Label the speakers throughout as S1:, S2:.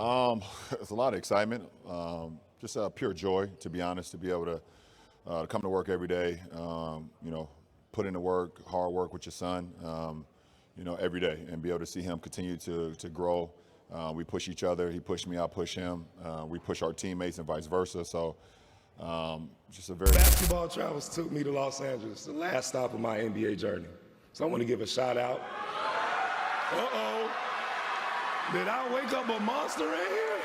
S1: It's a lot of excitement, just pure joy, to be honest, to be able to come to work every day, put in the work, hard work with your son, every day, and be able to see him continue to grow. We push each other. He pushed me, I push him. We push our teammates and vice versa. So just a very...
S2: Basketball travels took me to Los Angeles, the last stop of my NBA journey. So I want to give a shout out. Uh-oh. Did I wake up a monster in here?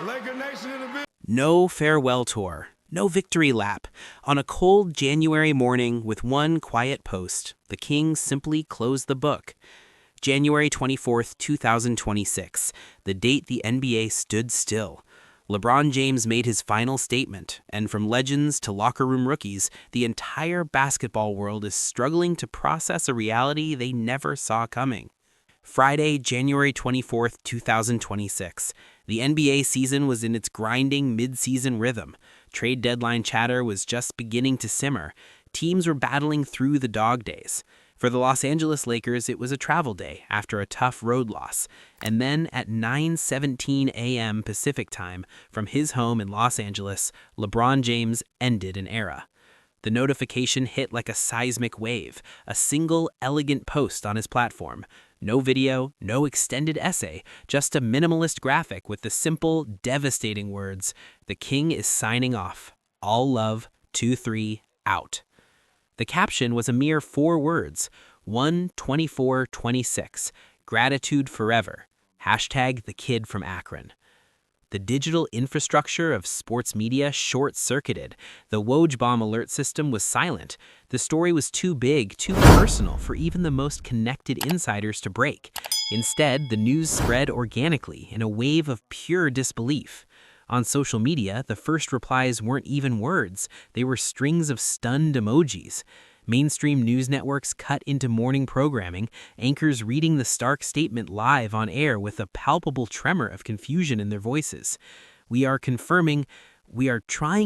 S2: Laker Nation in the building.
S3: No farewell tour, no victory lap. On a cold January morning with one quiet post, the Kings simply closed the book. January 24th, 2026, the date the NBA stood still. LeBron James made his final statement, and from legends to locker room rookies, the entire basketball world is struggling to process a reality they never saw coming. Friday, January 24th, 2026. The NBA season was in its grinding mid-season rhythm. Trade deadline chatter was just beginning to simmer. Teams were battling through the dog days. For the Los Angeles Lakers, it was a travel day after a tough road loss. And then at 9:17 a.m. Pacific time, from his home in Los Angeles, LeBron James ended an era. The notification hit like a seismic wave, a single elegant post on his platform. No video, no extended essay, just a minimalist graphic with the simple, devastating words, "The King is signing off. All love, 2-3, out." The caption was a mere 4 words, 1/24/26, gratitude forever, hashtag the kid from Akron. The digital infrastructure of sports media short-circuited. The Woj bomb alert system was silent. The story was too big, too personal for even the most connected insiders to break. Instead, the news spread organically in a wave of pure disbelief. On social media, the first replies weren't even words. They were strings of stunned emojis. Mainstream news networks cut into morning programming, anchors reading the stark statement live on air with a palpable tremor of confusion in their voices. We are trying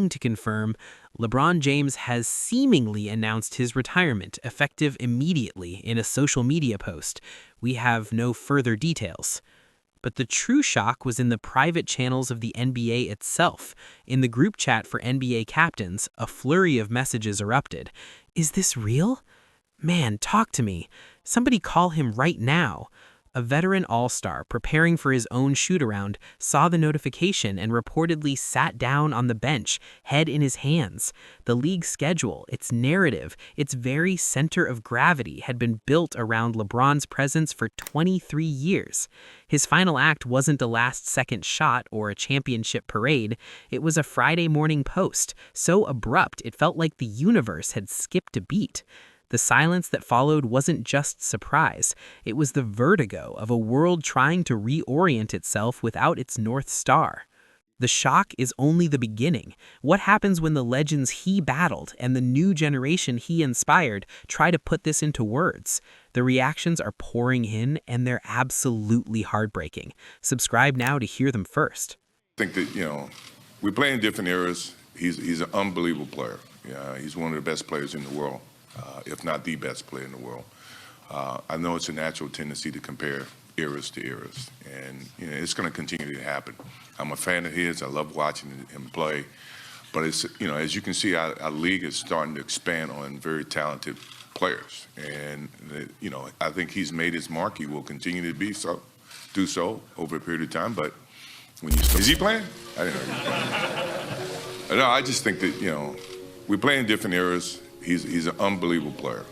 S3: to confirm, LeBron James has seemingly announced his retirement, effective immediately in a social media post. We have no further details. But the true shock was in the private channels of the NBA itself. In the group chat for NBA captains, a flurry of messages erupted. Is this real? Man, talk to me. Somebody call him right now. A veteran all-star preparing for his own shoot-around saw the notification and reportedly sat down on the bench, head in his hands. The league's schedule, its narrative, its very center of gravity had been built around LeBron's presence for 23 years. His final act wasn't a last-second shot or a championship parade. It was a Friday morning post, so abrupt it felt like the universe had skipped a beat. The silence that followed wasn't just surprise. It was the vertigo of a world trying to reorient itself without its North Star. The shock is only the beginning. What happens when the legends he battled and the new generation he inspired try to put this into words? The reactions are pouring in, and they're absolutely heartbreaking. Subscribe now to hear them first.
S4: I think that, we play in different eras. He's an unbelievable player. He's one of the best players in the world. If not the best player in the world. I know it's a natural tendency to compare eras to eras, and it's going to continue to happen. I'm a fan of his. I love watching him play, but it's as you can see, our league is starting to expand on very talented players, and I think he's made his mark. He will continue to do so over a period of time. But when is he playing? I didn't know he was playing. No, I just think that we play in different eras. He's an unbelievable player.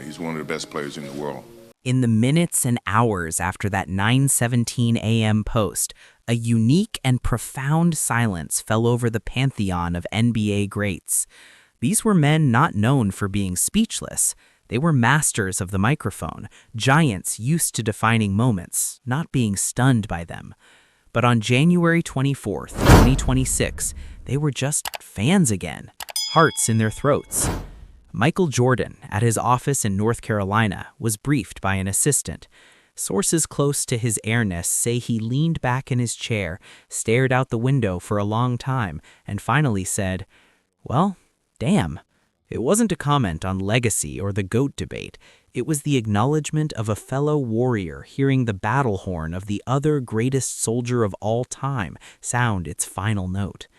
S4: He's one of the best players in the world.
S3: In the minutes and hours after that 9:17 a.m. post, a unique and profound silence fell over the pantheon of NBA greats. These were men not known for being speechless. They were masters of the microphone, giants used to defining moments, not being stunned by them. But on January 24th, 2026, they were just fans again, hearts in their throats. Michael Jordan, at his office in North Carolina, was briefed by an assistant. Sources close to his airness say he leaned back in his chair, stared out the window for a long time, and finally said, "Well, damn." It wasn't a comment on legacy or the GOAT debate. It was the acknowledgement of a fellow warrior hearing the battle horn of the other greatest soldier of all time sound its final note.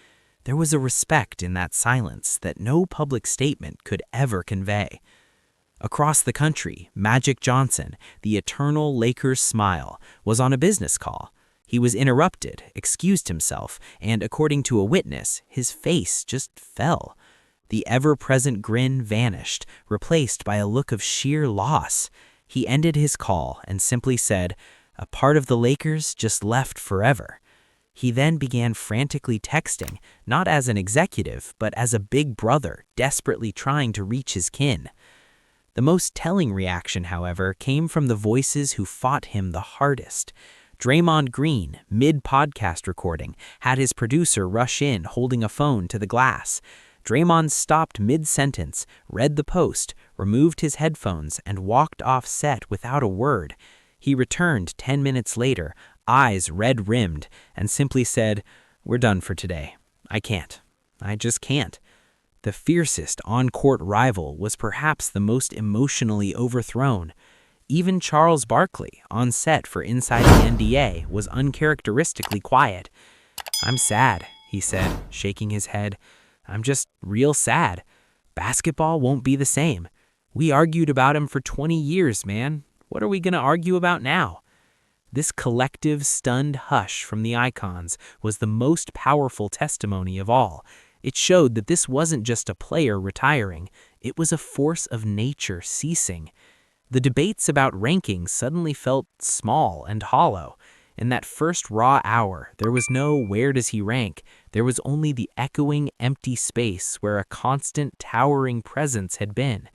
S3: There was a respect in that silence that no public statement could ever convey. Across the country, Magic Johnson, the eternal Lakers smile, was on a business call. He was interrupted, excused himself, and according to a witness, his face just fell. The ever-present grin vanished, replaced by a look of sheer loss. He ended his call and simply said, "A part of the Lakers just left forever." He then began frantically texting, not as an executive, but as a big brother desperately trying to reach his kin. The most telling reaction, however, came from the voices who fought him the hardest. Draymond Green, mid-podcast recording, had his producer rush in holding a phone to the glass. Draymond stopped mid-sentence, read the post, removed his headphones, and walked off set without a word. He returned 10 minutes later, eyes red-rimmed, and simply said, "We're done for today. I can't. I just can't." The fiercest on-court rival was perhaps the most emotionally overthrown. Even Charles Barkley, on set for Inside the NBA, was uncharacteristically quiet. "I'm sad," he said, shaking his head. "I'm just real sad. Basketball won't be the same. We argued about him for 20 years, man. What are we going to argue about now?" This collective, stunned hush from the icons was the most powerful testimony of all. It showed that this wasn't just a player retiring. It was a force of nature ceasing. The debates about rankings suddenly felt small and hollow. In that first raw hour, there was no "where does he rank?" There was only the echoing, empty space where a constant, towering presence had been.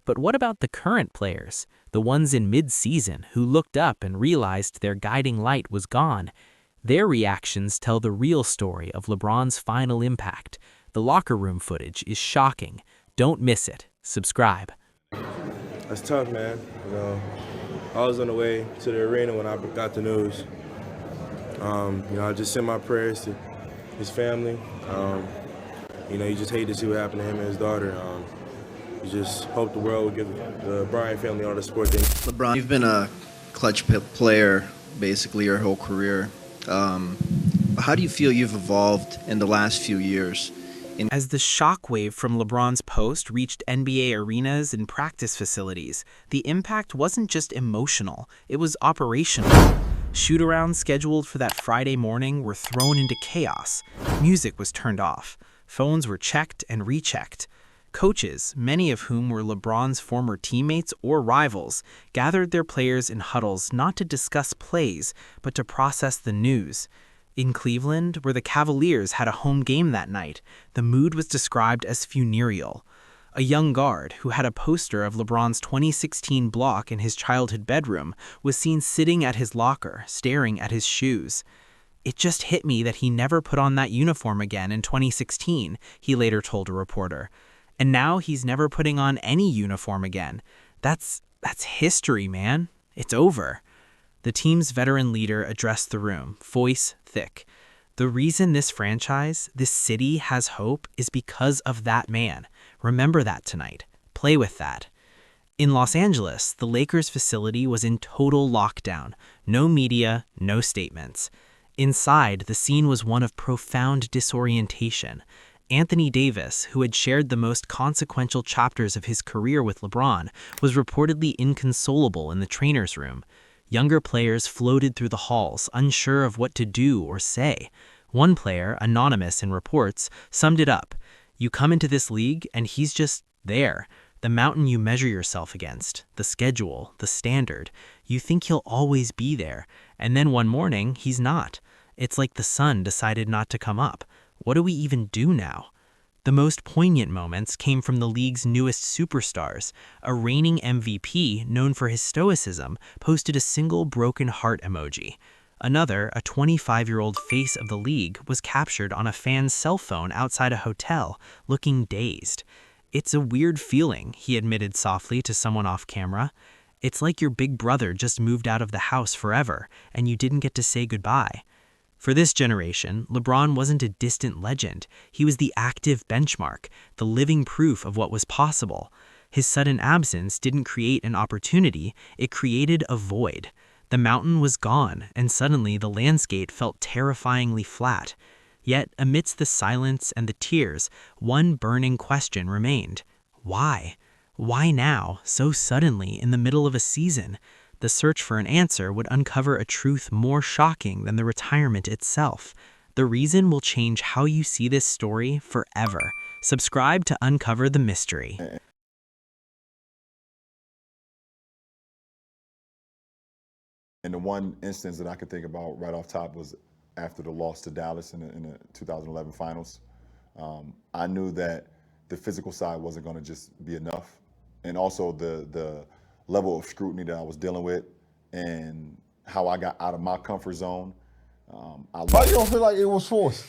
S3: But what about the current players, the ones in mid-season who looked up and realized their guiding light was gone? Their reactions tell the real story of LeBron's final impact. The locker room footage is shocking. Don't miss it. Subscribe.
S5: That's tough, man. I was on the way to the arena when I got the news. I just sent my prayers to his family. You just hate to see what happened to him and his daughter. You just hope the world would give the Bryant family all the support they need.
S6: LeBron, you've been a clutch player basically your whole career. How do you feel you've evolved in the last few years?
S3: As the shockwave from LeBron's post reached NBA arenas and practice facilities, the impact wasn't just emotional, it was operational. Shoot-arounds scheduled for that Friday morning were thrown into chaos. Music was turned off. Phones were checked and rechecked. Coaches, many of whom were LeBron's former teammates or rivals, gathered their players in huddles not to discuss plays, but to process the news. In Cleveland, where the Cavaliers had a home game that night, the mood was described as funereal. A young guard, who had a poster of LeBron's 2016 block in his childhood bedroom, was seen sitting at his locker, staring at his shoes. "It just hit me that he never put on that uniform again in 2016, he later told a reporter. And now he's never putting on any uniform again. That's history, man. It's over." The team's veteran leader addressed the room, voice thick. "The reason this franchise, this city has hope is because of that man. Remember that tonight. Play with that." In Los Angeles, the Lakers facility was in total lockdown. No media, no statements. Inside, the scene was one of profound disorientation. Anthony Davis, who had shared the most consequential chapters of his career with LeBron, was reportedly inconsolable in the trainer's room. Younger players floated through the halls, unsure of what to do or say. One player, anonymous in reports, summed it up. "You come into this league and he's just there. The mountain you measure yourself against, the schedule, the standard. You think he'll always be there, and then one morning he's not. It's like the sun decided not to come up. What do we even do now?" The most poignant moments came from the league's newest superstars. A reigning MVP, known for his stoicism, posted a single broken heart emoji. Another, a 25-year-old face of the league, was captured on a fan's cell phone outside a hotel, looking dazed. "It's a weird feeling," he admitted softly to someone off camera. "It's like your big brother just moved out of the house forever, and you didn't get to say goodbye." For this generation, LeBron wasn't a distant legend. He was the active benchmark, the living proof of what was possible. His sudden absence didn't create an opportunity, it created a void. The mountain was gone, and suddenly the landscape felt terrifyingly flat. Yet, amidst the silence and the tears, one burning question remained. Why? Why now, so suddenly, in the middle of a season? The search for an answer would uncover a truth more shocking than the retirement itself. The reason will change how you see this story forever. Subscribe to uncover the mystery.
S1: And the one instance that I could think about right off top was after the loss to Dallas in the 2011 finals. I knew that the physical side wasn't going to just be enough, and also the level of scrutiny that I was dealing with, and how I got out of my comfort zone.
S7: Why you don't feel like it was forced?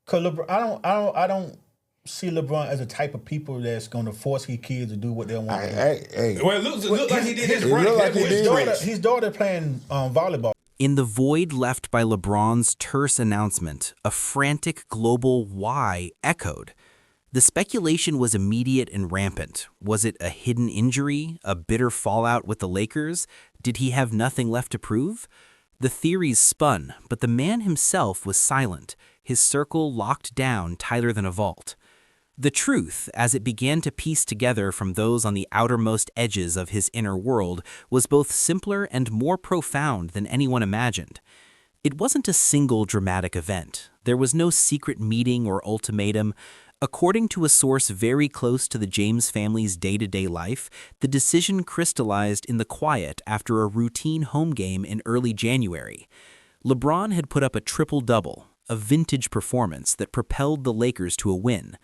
S7: Cause LeBron, I don't see LeBron as a type of people that's going to force his kids to do what they want to do.
S2: Hey. Well, it looked like he did his right.
S7: Like his daughter playing volleyball.
S3: In the void left by LeBron's terse announcement, a frantic global why echoed. The speculation was immediate and rampant. Was it a hidden injury, a bitter fallout with the Lakers? Did he have nothing left to prove? The theories spun, but the man himself was silent, his circle locked down tighter than a vault. The truth, as it began to piece together from those on the outermost edges of his inner world, was both simpler and more profound than anyone imagined. It wasn't a single dramatic event. There was no secret meeting or ultimatum. According to a source very close to the James family's day-to-day life, the decision crystallized in the quiet after a routine home game in early January. LeBron had put up a triple-double, a vintage performance that propelled the Lakers to a win.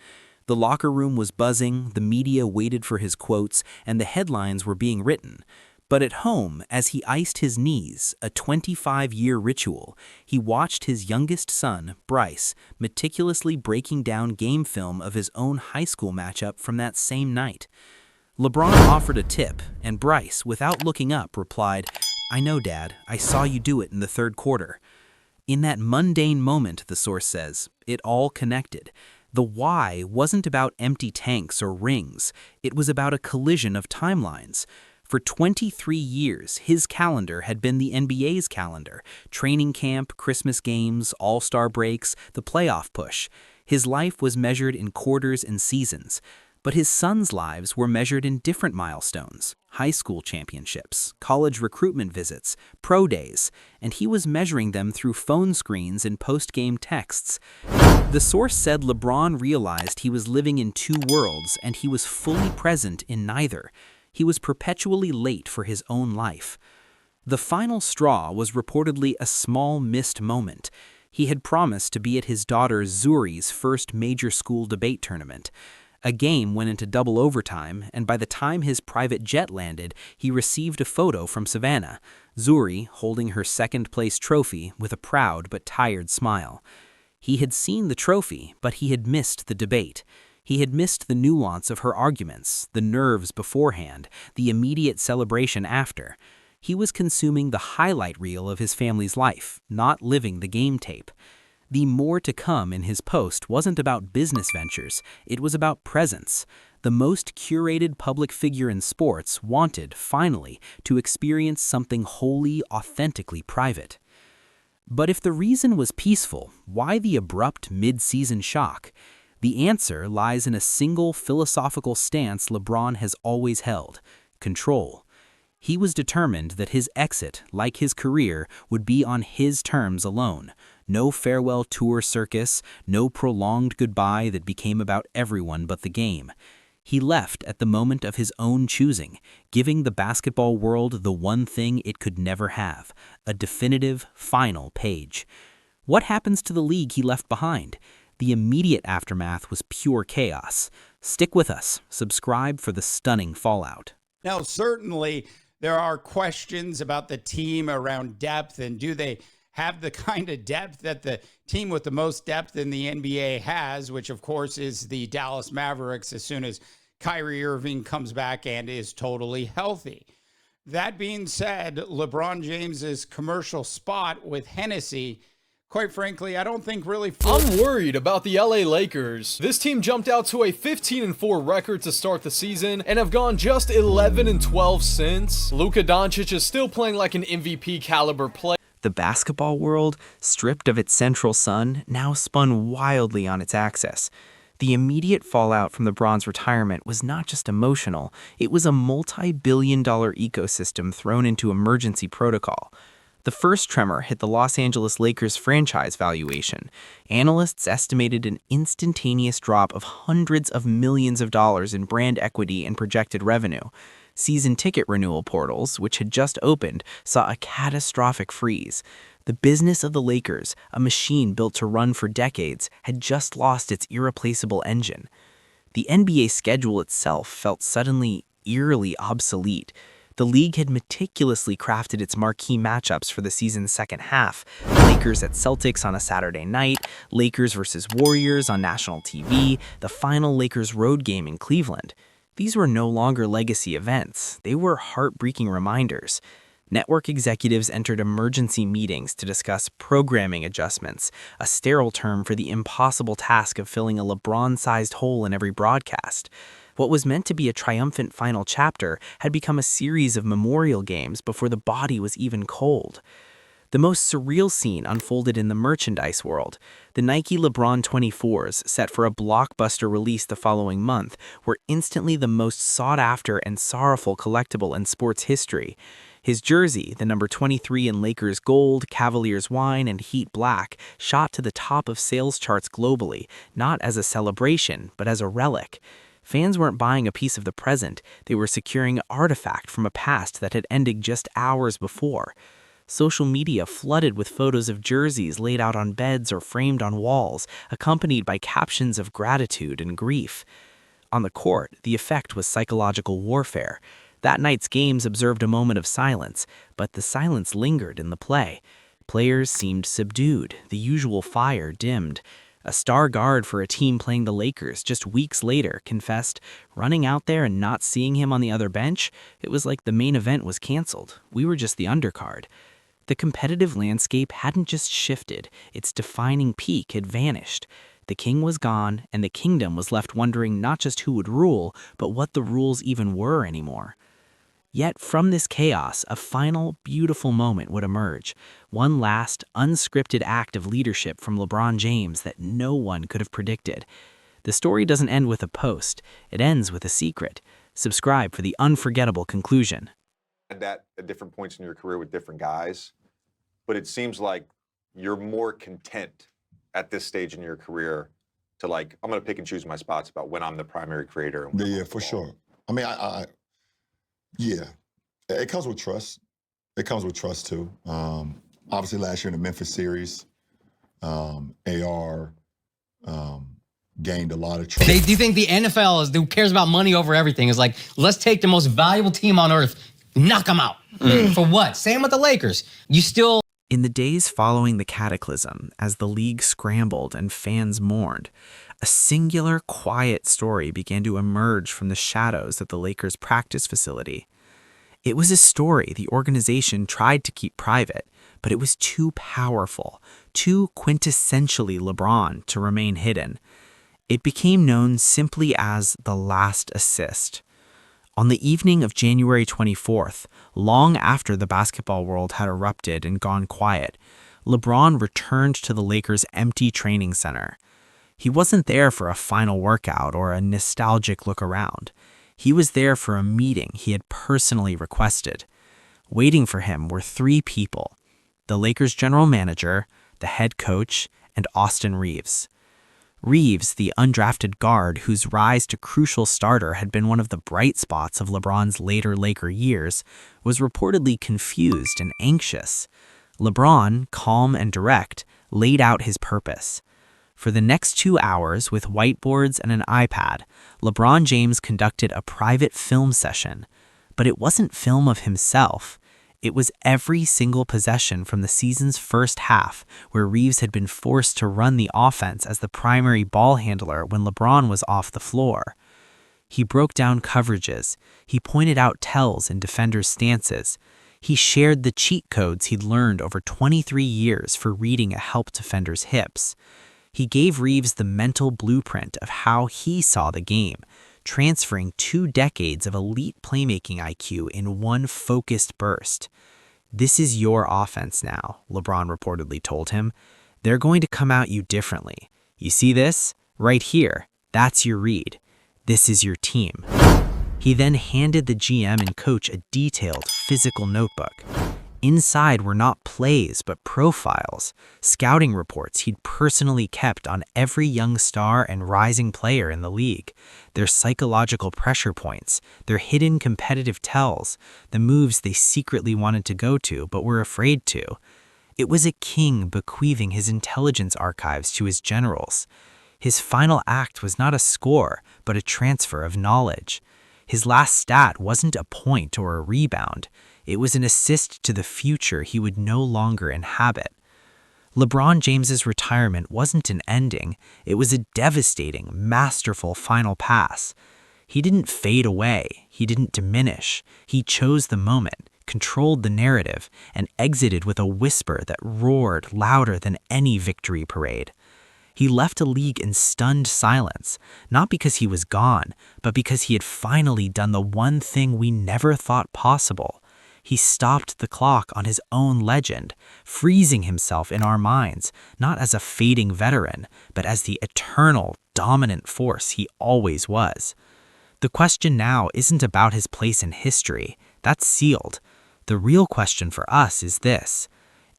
S3: The locker room was buzzing, the media waited for his quotes, and the headlines were being written. But at home, as he iced his knees, a 25-year ritual, he watched his youngest son, Bryce, meticulously breaking down game film of his own high school matchup from that same night. LeBron offered a tip, and Bryce, without looking up, replied, "I know, Dad. I saw you do it in the third quarter." In that mundane moment, the source says, it all connected. The why wasn't about empty tanks or rings. It was about a collision of timelines. For 23 years, his calendar had been the NBA's calendar. Training camp, Christmas games, all-star breaks, the playoff push. His life was measured in quarters and seasons. But his sons' lives were measured in different milestones. High school championships, college recruitment visits, pro days, and he was measuring them through phone screens and post-game texts. The source said LeBron realized he was living in two worlds and he was fully present in neither. He was perpetually late for his own life. The final straw was reportedly a small missed moment. He had promised to be at his daughter Zuri's first major school debate tournament. A game went into double overtime, and by the time his private jet landed, he received a photo from Savannah, Zuri holding her second-place trophy with a proud but tired smile. He had seen the trophy, but he had missed the debate. He had missed the nuance of her arguments, the nerves beforehand, the immediate celebration after. He was consuming the highlight reel of his family's life, not living the game tape. The more to come in his post wasn't about business ventures, it was about presence. The most curated public figure in sports wanted, finally, to experience something wholly, authentically private. But if the reason was peaceful, why the abrupt mid-season shock? The answer lies in a single philosophical stance LeBron has always held: control. He was determined that his exit, like his career, would be on his terms alone. No farewell tour circus, no prolonged goodbye that became about everyone but the game. He left at the moment of his own choosing, giving the basketball world the one thing it could never have: a definitive, final page. What happens to the league he left behind? The immediate aftermath was pure chaos. Stick with us. Subscribe for the stunning fallout.
S8: Now, certainly, there are questions about the team around depth, and do they have the kind of depth that the team with the most depth in the NBA has, which, of course, is the Dallas Mavericks as soon as Kyrie Irving comes back and is totally healthy. That being said, LeBron James's commercial spot with Hennessy quite frankly, I don't think really.
S9: I'm worried about the LA Lakers. This team jumped out to a 15-4 record to start the season and have gone just 11-12 since. Luka Doncic is still playing like an MVP caliber player.
S3: The basketball world, stripped of its central sun, now spun wildly on its axis. The immediate fallout from LeBron's retirement was not just emotional, it was a multi-billion-dollar ecosystem thrown into emergency protocol. The first tremor hit the Los Angeles Lakers franchise valuation. Analysts estimated an instantaneous drop of hundreds of millions of dollars in brand equity and projected revenue. Season ticket renewal portals, which had just opened, saw a catastrophic freeze. The business of the Lakers, a machine built to run for decades, had just lost its irreplaceable engine. The NBA schedule itself felt suddenly eerily obsolete. The league had meticulously crafted its marquee matchups for the season's second half. Lakers at Celtics on a Saturday night, Lakers versus Warriors on national TV, the final Lakers road game in Cleveland. These were no longer legacy events. They were heartbreaking reminders. Network executives entered emergency meetings to discuss programming adjustments, a sterile term for the impossible task of filling a LeBron-sized hole in every broadcast. What was meant to be a triumphant final chapter had become a series of memorial games before the body was even cold. The most surreal scene unfolded in the merchandise world. The Nike LeBron 24s, set for a blockbuster release the following month, were instantly the most sought-after and sorrowful collectible in sports history. His jersey, the number 23 in Lakers gold, Cavaliers wine, and Heat black, shot to the top of sales charts globally, not as a celebration, but as a relic. Fans weren't buying a piece of the present, they were securing an artifact from a past that had ended just hours before. Social media flooded with photos of jerseys laid out on beds or framed on walls, accompanied by captions of gratitude and grief. On the court, the effect was psychological warfare. That night's games observed a moment of silence, but the silence lingered in the play. Players seemed subdued, the usual fire dimmed. A star guard for a team playing the Lakers just weeks later confessed, running out there and not seeing him on the other bench, it was like the main event was canceled. We were just the undercard. The competitive landscape hadn't just shifted, its defining peak had vanished. The king was gone, and the kingdom was left wondering not just who would rule, but what the rules even were anymore. Yet from this chaos, a final, beautiful moment would emerge. One last, unscripted act of leadership from LeBron James that no one could have predicted. The story doesn't end with a post. It ends with a secret. Subscribe for the unforgettable conclusion.
S10: That at different points in your career with different guys, but it seems like you're more content at this stage in your career to I'm going to pick and choose my spots about when I'm the primary creator. And
S1: Yeah, for sure. I mean, yeah, it comes with trust. It comes with trust too. Obviously, last year in the Memphis series, AR gained a lot of trust.
S11: Do you think the NFL who cares about money over everything is like, let's take the most valuable team on earth, knock them out? For what? Same with the Lakers. You still...
S3: In the days following the cataclysm, as the league scrambled and fans mourned, a singular, quiet story began to emerge from the shadows of the Lakers' practice facility. It was a story the organization tried to keep private, but it was too powerful, too quintessentially LeBron to remain hidden. It became known simply as the last assist. On the evening of January 24th, long after the basketball world had erupted and gone quiet, LeBron returned to the Lakers' empty training center. He wasn't there for a final workout or a nostalgic look around. He was there for a meeting he had personally requested. Waiting for him were three people: the Lakers' general manager, the head coach, and Austin Reeves. Reeves, the undrafted guard whose rise to crucial starter had been one of the bright spots of LeBron's later Laker years, was reportedly confused and anxious. LeBron, calm and direct, laid out his purpose. For the next 2 hours, with whiteboards and an iPad, LeBron James conducted a private film session. But it wasn't film of himself. It was every single possession from the season's first half, where Reeves had been forced to run the offense as the primary ball handler when LeBron was off the floor. He broke down coverages. He pointed out tells in defenders' stances. He shared the cheat codes he'd learned over 23 years for reading a help defender's hips. He gave Reeves the mental blueprint of how he saw the game, transferring 2 decades of elite playmaking IQ in one focused burst. "This is your offense now," LeBron reportedly told him. "They're going to come at you differently. You see this? Right here. That's your read. This is your team." He then handed the GM and coach a detailed physical notebook. Inside were not plays, but profiles, scouting reports he'd personally kept on every young star and rising player in the league, their psychological pressure points, their hidden competitive tells, the moves they secretly wanted to go to but were afraid to. It was a king bequeathing his intelligence archives to his generals. His final act was not a score, but a transfer of knowledge. His last stat wasn't a point or a rebound. It was an assist to the future he would no longer inhabit. LeBron James's retirement wasn't an ending. It was a devastating, masterful final pass. He didn't fade away. He didn't diminish. He chose the moment, controlled the narrative, and exited with a whisper that roared louder than any victory parade. He left a league in stunned silence, not because he was gone, but because he had finally done the one thing we never thought possible. He stopped the clock on his own legend, freezing himself in our minds, not as a fading veteran, but as the eternal, dominant force he always was. The question now isn't about his place in history. That's sealed. The real question for us is this: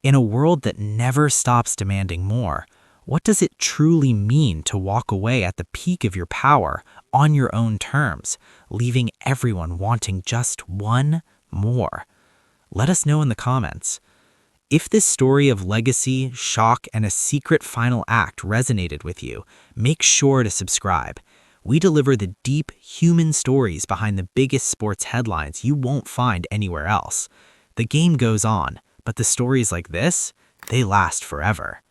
S3: in a world that never stops demanding more, what does it truly mean to walk away at the peak of your power on your own terms, leaving everyone wanting just one more? Let us know in the comments. If this story of legacy, shock, and a secret final act resonated with you, make sure to subscribe. We deliver the deep human stories behind the biggest sports headlines you won't find anywhere else. The game goes on, but the stories like this, they last forever.